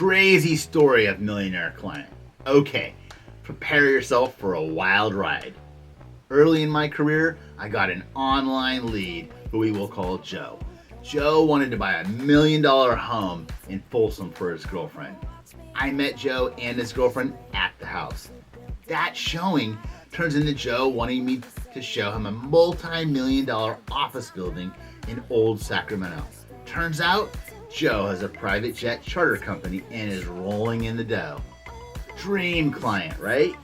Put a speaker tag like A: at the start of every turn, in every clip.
A: Crazy story of millionaire client. Okay, prepare yourself for a wild ride. Early in my career, I got an online lead who we will call Joe. Joe wanted to buy $1 million home in Folsom for his girlfriend. I met Joe and his girlfriend at the house. That showing turns into Joe wanting me to show him a multi-million-dollar office building in old Sacramento. Turns out, Joe has a private jet charter company and is rolling in the dough. Dream client, right?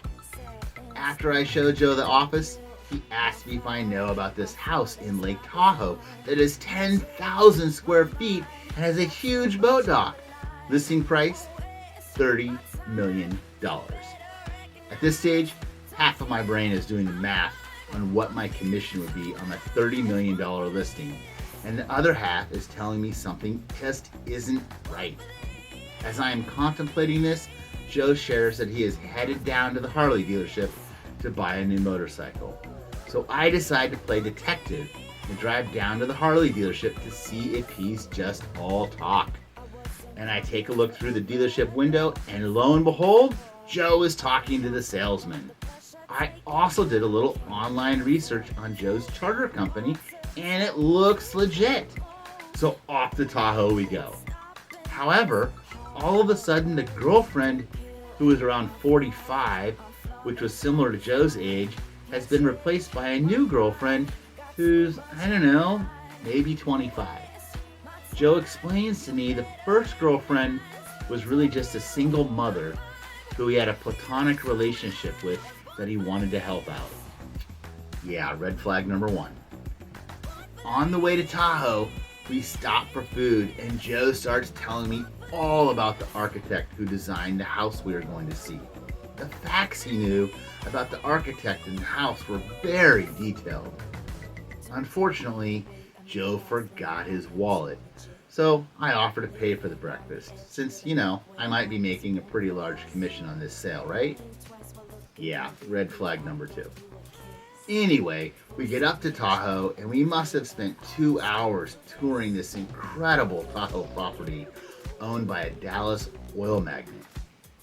A: After I showed Joe the office, he asked me if I know about this house in Lake Tahoe that is 10,000 square feet and has a huge boat dock. Listing price, $30 million. At this stage, half of my brain is doing the math on what my commission would be on a $30 million listing, and the other half is telling me something just isn't right. As I am contemplating this, Joe shares that he is headed down to the Harley dealership to buy a new motorcycle. So I decide to play detective and drive down to the Harley dealership to see if he's just all talk. And I take a look through the dealership window, and lo and behold, Joe is talking to the salesman. I also did a little online research on Joe's charter company, and it looks legit. So off to Tahoe we go. However, all of a sudden the girlfriend, who was around 45, which was similar to Joe's age, has been replaced by a new girlfriend who's, I don't know, maybe 25. Joe explains to me the first girlfriend was really just a single mother who he had a platonic relationship with that he wanted to help out. Yeah, red flag number one. On the way to Tahoe, we stop for food, and Joe starts telling me all about the architect who designed the house we are going to see. The facts he knew about the architect and the house were very detailed. Unfortunately, Joe forgot his wallet, so I offer to pay for the breakfast, since, I might be making a pretty large commission on this sale, right? Yeah, red flag number two. Anyway, we get up to Tahoe, and we must have spent 2 hours touring this incredible Tahoe property owned by a Dallas oil magnate.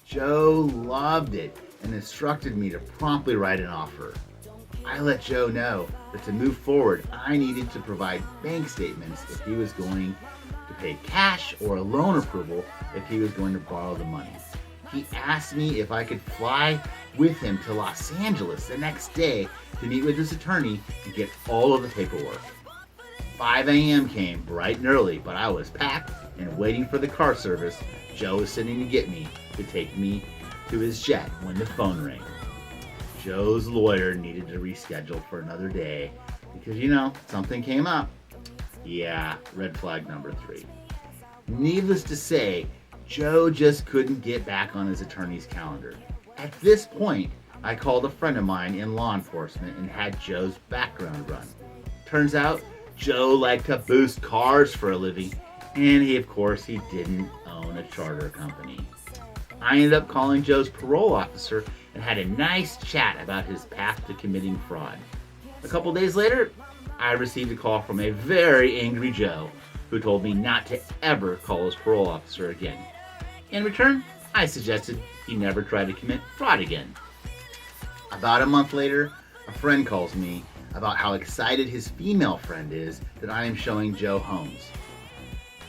A: Joe loved it and instructed me to promptly write an offer. I let Joe know that to move forward, I needed to provide bank statements if he was going to pay cash, or a loan approval if he was going to borrow the money. He asked me if I could fly with him to Los Angeles the next day to meet with his attorney and get all of the paperwork. 5 a.m. came bright and early, but I was packed and waiting for the car service Joe was sending to get me to take me to his jet when the phone rang. Joe's lawyer needed to reschedule for another day because, something came up. Yeah, red flag number three. Needless to say, Joe just couldn't get back on his attorney's calendar. At this point, I called a friend of mine in law enforcement and had Joe's background run. Turns out, Joe liked to boost cars for a living, and he didn't own a charter company. I ended up calling Joe's parole officer and had a nice chat about his path to committing fraud. A couple days later, I received a call from a very angry Joe who told me not to ever call his parole officer again. In return, I suggested he never try to commit fraud again. About a month later, a friend calls me about how excited his female friend is that I am showing Joe homes.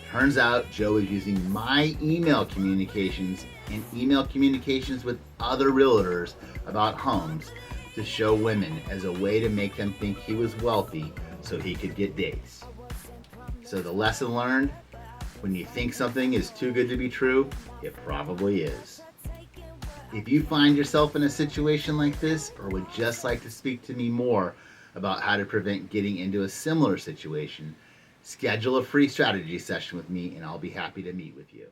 A: Turns out Joe is using my email communications and email communications with other realtors about homes to show women as a way to make them think he was wealthy so he could get dates. So the lesson learned, when you think something is too good to be true, it probably is. If you find yourself in a situation like this, or would just like to speak to me more about how to prevent getting into a similar situation, schedule a free strategy session with me and I'll be happy to meet with you.